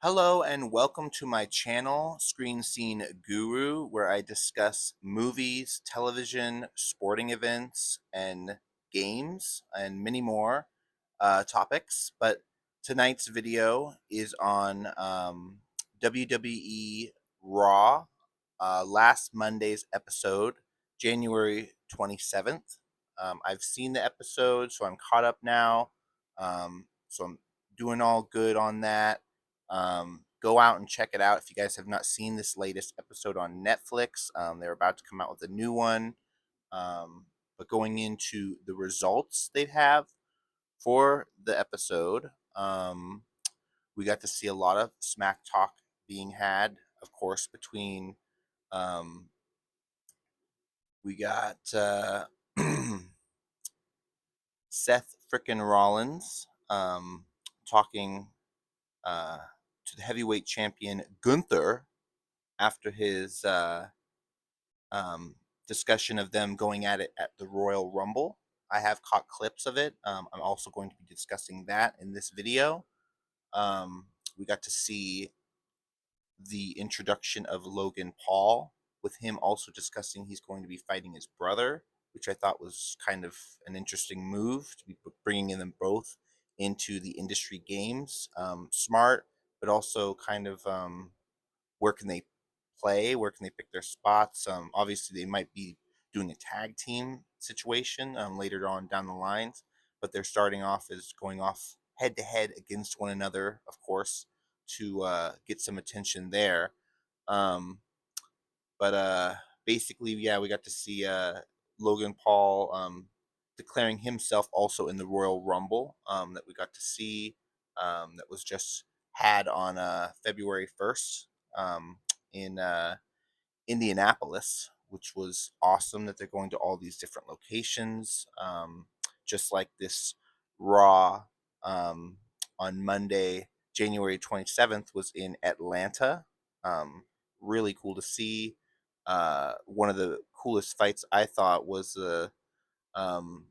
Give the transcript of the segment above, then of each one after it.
Hello and welcome to my channel, Screen Scene Guru, where I discuss movies, television, sporting events, and games, and many more topics. But tonight's video is on WWE Raw, last Monday's episode, January 27th. I've seen the episode, so I'm caught up now. So I'm doing all good on that. Go out and check it out if you guys have not seen this latest episode on Netflix. They're about to come out with a new one. But going into the results they have for the episode, we got to see a lot of smack talk being had, of course, between um, we got Seth frickin' Rollins talking uh, to the heavyweight champion Gunther after his um, discussion of them going at it at the Royal Rumble. I have caught clips of it. I'm also going to be discussing that in this video. We got to see the introduction of Logan Paul, with him also discussing he's going to be fighting his brother, which I thought was kind of an interesting move to be bringing them both into the industry games. Smart, but also kind of where can they play? Where can they pick their spots? Obviously, they might be doing a tag team situation later on down the lines, but they're starting off as going off head to head against one another, of course, to get some attention there. Um, but basically, yeah, we got to see Logan Paul declaring himself also in the Royal Rumble that we got to see, that was just had on February 1st in Indianapolis, which was awesome that they're going to all these different locations. Just like this Raw um, on Monday, January 27th, was in Atlanta. Um, really cool to see. One of the coolest fights I thought was um,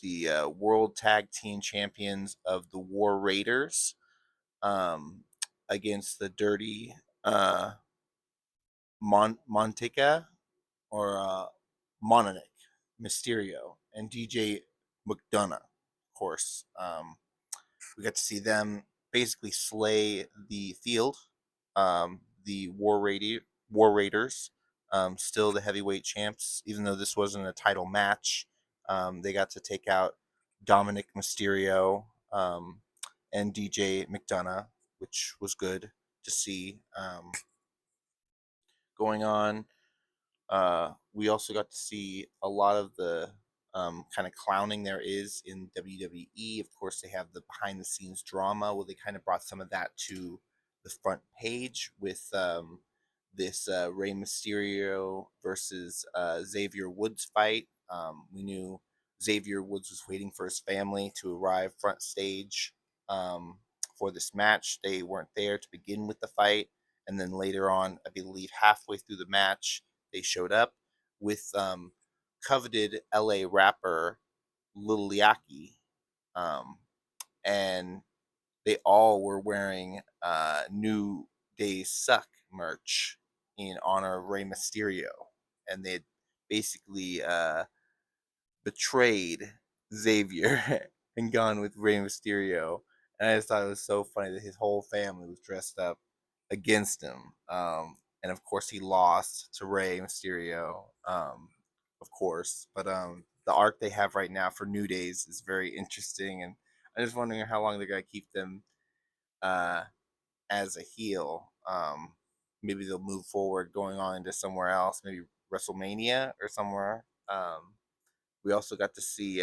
the World Tag Team Champions of the War Raiders um, against the Dirty Montica or Mononic, Mysterio, and DJ McDonough, of course. We got to see them basically slay the field. The War Raiders, still the heavyweight champs, even though this wasn't a title match. They got to take out Dominic Mysterio and DJ McDonough, which was good to see going on. We also got to see a lot of the kind of clowning there is in WWE. Of course, they have the behind the scenes drama. Well, they kind of brought some of that to the front page with this Rey Mysterio versus Xavier Woods fight. We knew Xavier Woods was waiting for his family to arrive front stage um, for this match. They weren't there to begin with the fight. And then later on, I believe halfway through the match, they showed up with coveted LA rapper Lil Yachty, um, and they all were wearing New Days Suck merch in honor of Rey Mysterio, and they basically betrayed Xavier and gone with Rey Mysterio. And I just thought it was so funny that his whole family was dressed up against him. And of course, he lost to Rey Mysterio, of course. But the arc they have right now for New Days is very interesting. And I'm just wondering how long they're going to keep them uh, as a heel. Maybe they'll move forward going on into somewhere else, maybe WrestleMania or somewhere. We also got to see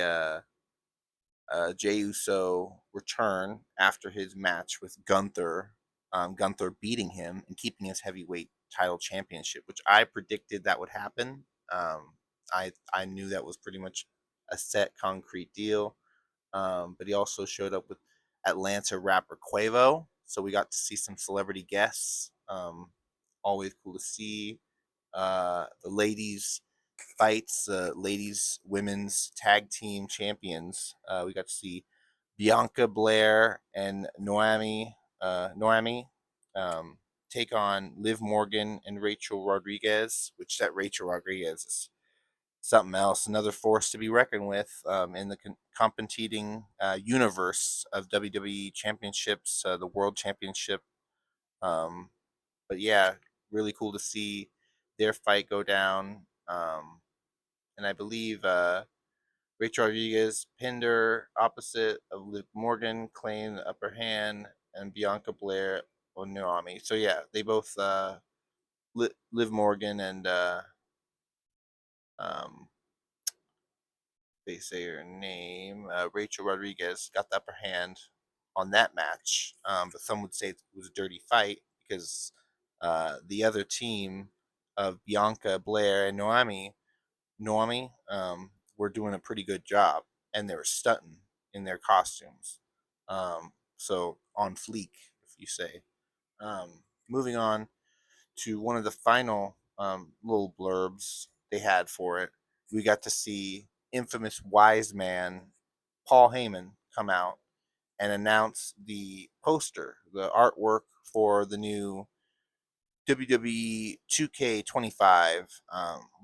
Jey Uso return after his match with Gunther. Gunther beating him and keeping his heavyweight title championship, which I predicted that would happen. I knew that was pretty much a set concrete deal. But he also showed up with Atlanta rapper Quavo, so we got to see some celebrity guests. Always cool to see the ladies fights, ladies women's tag team champions. We got to see Bianca Blair and Noemi Noemi, take on Liv Morgan and Rachel Rodriguez, which that Rachel Rodriguez is something else, another force to be reckoned with in the competing universe of WWE championships, the World Championship. Um, but yeah, really cool to see their fight go down. And I believe Rachel Rodriguez pinned her opposite of Liv Morgan, claimed the upper hand, and Bianca Blair on Naomi. So yeah, they both Liv Morgan and um, they say her name, Rachel Rodriguez got the upper hand on that match. But some would say it was a dirty fight because the other team of Bianca Blair and Naomi were doing a pretty good job, and they were stunting in their costumes. So on fleek, if you say. Moving on to one of the final little blurbs they had for it, we got to see infamous wise man Paul Heyman come out and announce the poster, the artwork for the new WWE 2K25,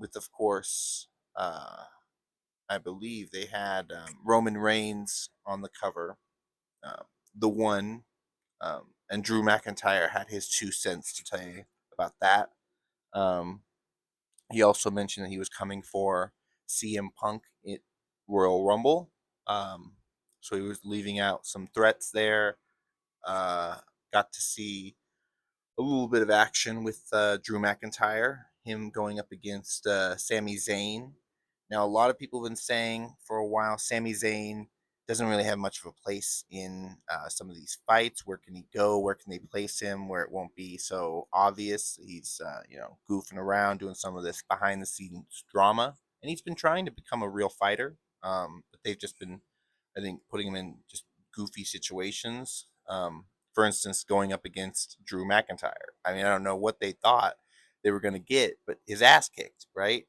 with, of course, I believe they had Roman Reigns on the cover, uh, the one, and Drew McIntyre had his 2 cents to tell you about that. Um, he also mentioned that he was coming for CM Punk at Royal Rumble. Um, so he was leaving out some threats there. Uh, got to see a little bit of action with Drew McIntyre, him going up against Sami Zayn. Now, a lot of people have been saying for a while Sami Zayn doesn't really have much of a place in some of these fights. Where can he go? Where can they place him where it won't be so obvious? He's goofing around doing some of this behind the scenes drama, and he's been trying to become a real fighter. But they've just been, I think, putting him in just goofy situations. For instance, going up against Drew McIntyre. I mean, I don't know what they thought they were going to get, but his ass kicked, right?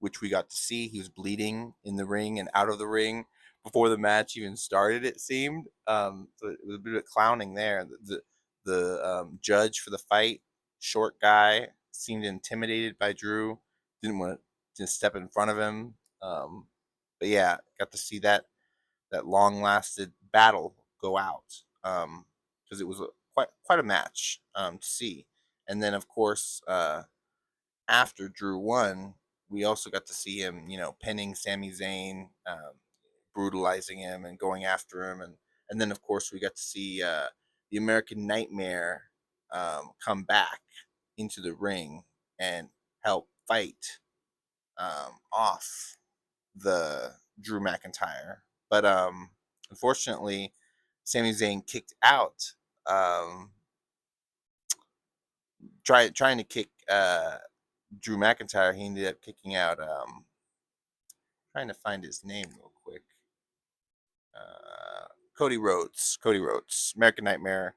Which we got to see. He was bleeding in the ring and out of the ring before the match even started, it seemed. So it was a bit of clowning there. The judge for the fight, short guy, seemed intimidated by Drew, didn't want to step in front of him. But yeah, got to see that long lasted battle go out, because it was quite a match to see. And then of course, after Drew won, we also got to see him, pinning Sami Zayn, brutalizing him and going after him, and then of course we got to see the American Nightmare come back into the ring and help fight off the Drew McIntyre. But unfortunately, Sami Zayn kicked out. Trying to kick Drew McIntyre, he ended up kicking out. Trying to find his name real quick. Cody Rhodes. Cody Rhodes. American Nightmare.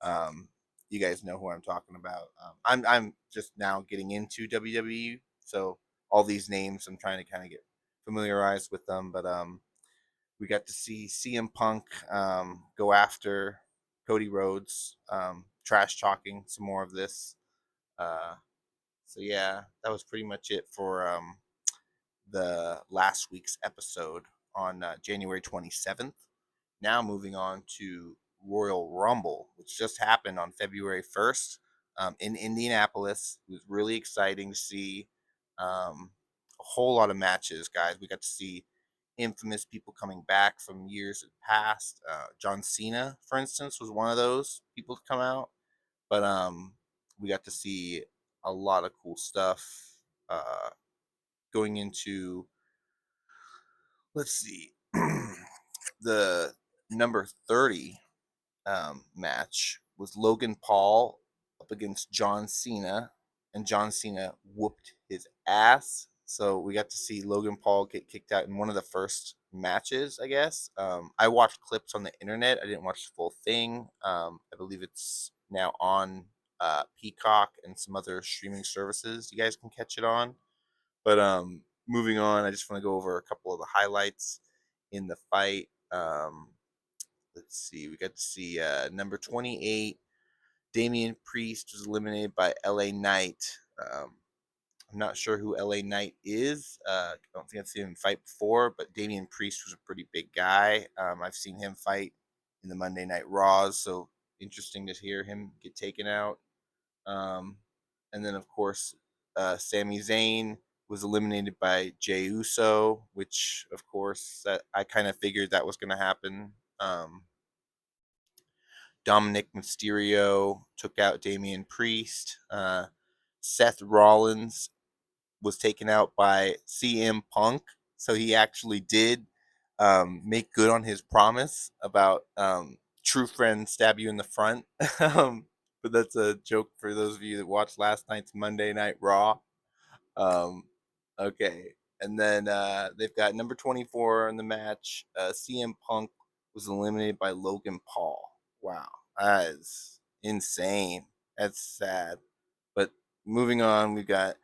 Um, you guys know who I'm talking about. I'm just now getting into WWE, so all these names I'm trying to kind of get familiarized with them. But we got to see CM Punk go after Cody Rhodes, trash talking some more of this. Uh, so yeah, that was pretty much it for the last week's episode on January 27th. Now moving on to Royal Rumble, which just happened on February 1st in Indianapolis. It was really exciting to see a whole lot of matches, guys. We got to see infamous people coming back from years past. John Cena, for instance, was one of those people to come out. But we got to see a lot of cool stuff uh, going into, let's see, the number 30 match was Logan Paul up against John Cena, and John Cena whooped his ass. So we got to see Logan Paul get kicked out in one of the first matches, I guess. I watched clips on the internet. I didn't watch the full thing. I believe it's now on Peacock and some other streaming services. You guys can catch it on. But moving on, I just want to go over a couple of the highlights in the fight. let's see. We got to see number 28, Damian Priest was eliminated by LA Knight. I'm not sure who LA Knight is. I don't think I've seen him fight before, but Damian Priest was a pretty big guy. I've seen him fight in the Monday Night Raws, so interesting to hear him get taken out. Um, and then, of course, Sami Zayn was eliminated by Jey Uso, which, of course, that I kind of figured that was going to happen. Dominic Mysterio took out Damian Priest. Seth Rollins was taken out by CM Punk, so he actually did make good on his promise about true friends stab you in the front. But that's a joke for those of you that watched last night's Monday Night Raw. Um, okay, and then they've got number 24 in the match. CM Punk was eliminated by Logan Paul. Wow, that is insane. That's sad. But moving on, we've got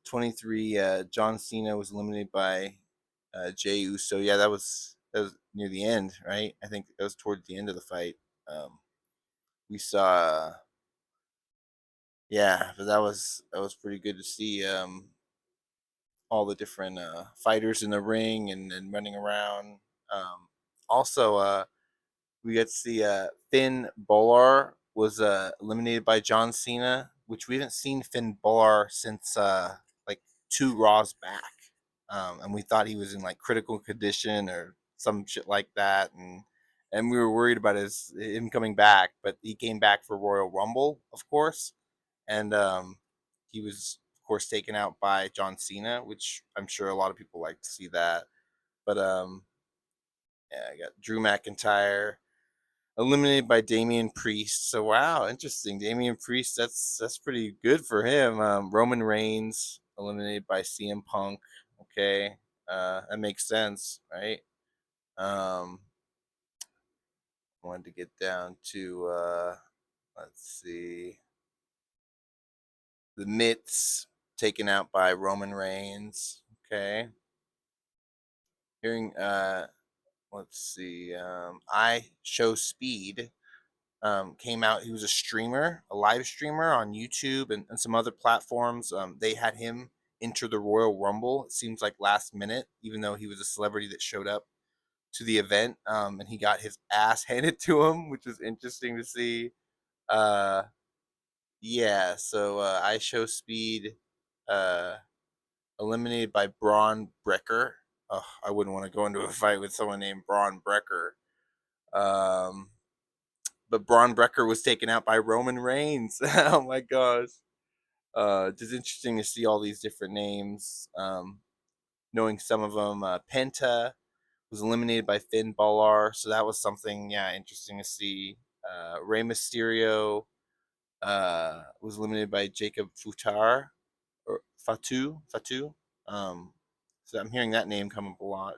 23. John Cena was eliminated by Jey Uso. Yeah, that was near the end, right? I think that was towards the end of the fight. We saw, yeah, but that was pretty good to see. All the different fighters in the ring and running around. Also, we got to see Finn Balor was eliminated by John Cena, which we haven't seen Finn Balor since like 2 Raws back. And we thought he was in like critical condition or some shit like that, and we were worried about him coming back, but he came back for Royal Rumble, of course, and he was of course taken out by John Cena, which I'm sure a lot of people like to see that. But yeah, I got Drew McIntyre eliminated by Damian Priest. So wow, interesting. Damian Priest, that's pretty good for him. Roman Reigns eliminated by CM Punk. Okay, that makes sense, right? Um, wanted to get down to let's see, the Mitts taken out by Roman Reigns. Okay, hearing let's see, I Show Speed came out. He was a streamer, a live streamer on YouTube and some other platforms. They had him enter the Royal Rumble. It seems like last minute, even though he was a celebrity that showed up to the event, and he got his ass handed to him, which was interesting to see. Uh, yeah, so I Show Speed uh, eliminated by Braun Breaker. Oh, I wouldn't want to go into a fight with someone named Braun Breaker. Um, but Braun Breaker was taken out by Roman Reigns. Oh my gosh. Just interesting to see all these different names. Knowing some of them, Penta was eliminated by Finn Balor, so that was something, yeah, interesting to see. Rey Mysterio was eliminated by Jacob Futar or Fatu. Um, so I'm hearing that name come up a lot,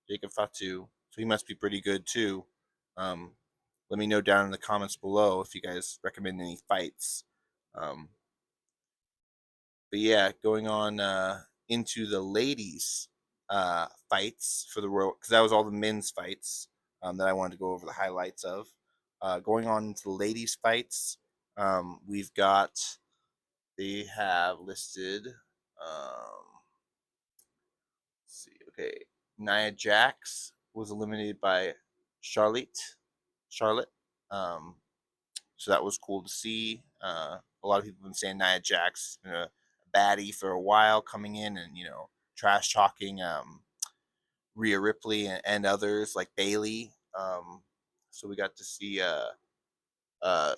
Jacob Fatu. So he must be pretty good too. Um, let me know down in the comments below if you guys recommend any fights. Um, but yeah, going on into the ladies fights for the Royal, because that was all the men's fights that I wanted to go over the highlights of. Going on into the ladies fights, we've got, they have listed, let's see, okay, Nia Jax was eliminated by Charlotte. Charlotte. Um, so that was cool to see. A lot of people have been saying Nia Jax has been a baddie for a while, coming in and trash talking Rhea Ripley and others like Bailey. So we got to see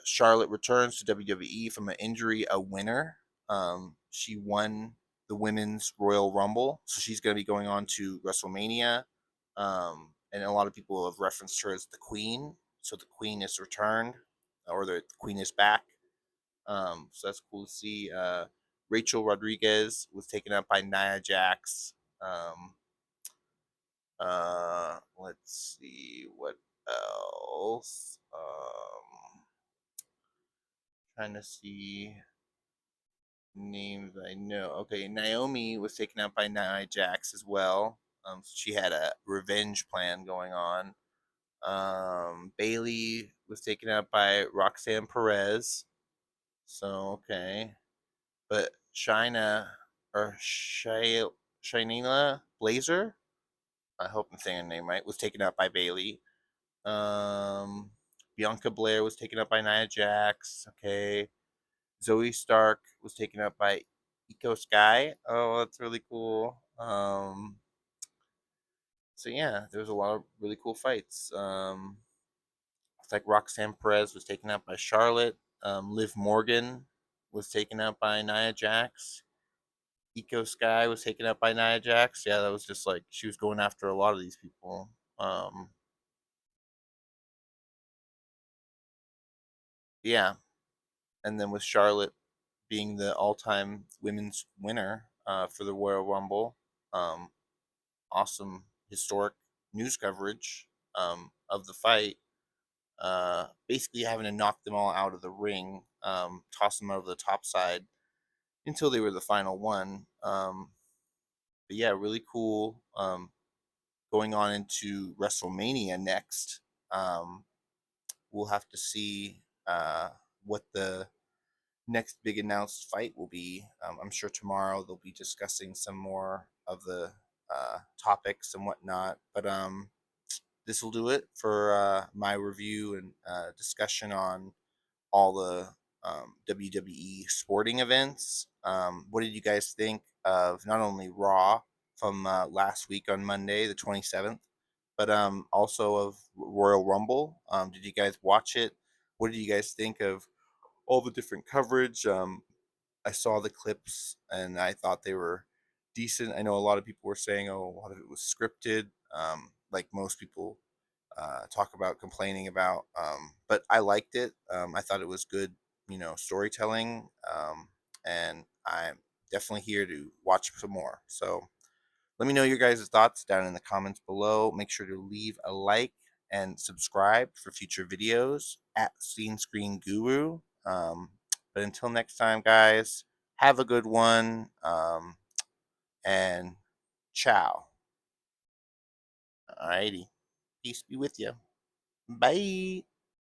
Charlotte returns to WWE from an injury, a winner. She won the women's Royal Rumble, so she's going to be going on to WrestleMania. And a lot of people have referenced her as the Queen, so the Queen is returned, or the Queen is back. So that's cool to see. Rachel Rodriguez was taken up by Nia Jax. Let's see what else. Trying to see names I know. Okay, Naomi was taken out by Nia Jax as well. So she had a revenge plan going on. Bailey was taken out by Roxanne Perez. So okay, but Shinela Blazer, I hope I'm saying her name right, was taken out by Bailey. Um, Bianca Blair was taken up by Nia Jax. Okay, Zoe Stark was taken up by Eco Sky. Oh, that's really cool. So yeah, there was a lot of really cool fights. It's like Roxanne Perez was taken out by Charlotte. Liv Morgan was taken out by Nia Jax. Eco Sky was taken out by Nia Jax. Yeah, that was just like she was going after a lot of these people. Yeah, and then with Charlotte being the all-time women's winner for the Royal Rumble, um, awesome historic news coverage of the fight. Basically having to knock them all out of the ring, toss them over the top side until they were the final one. But yeah, really cool. Going on into WrestleMania next. Um, we'll have to see what the next big announced fight will be. I'm sure tomorrow they'll be discussing some more of the topics and whatnot. But this will do it for my review and discussion on all the WWE sporting events. What did you guys think of not only Raw from last week on Monday, the 27th, but also of Royal Rumble? Did you guys watch it? What did you guys think of all the different coverage? I saw the clips and I thought they were decent. I know a lot of people were saying, oh, a lot of it was scripted, like most people talk about complaining about. But I liked it. I thought it was good, storytelling. And I'm definitely here to watch some more. So let me know your guys' thoughts down in the comments below. Make sure to leave a like and subscribe for future videos at Scene Screen Guru. But until next time, guys, have a good one. And ciao. Alrighty. Peace be with you. Bye.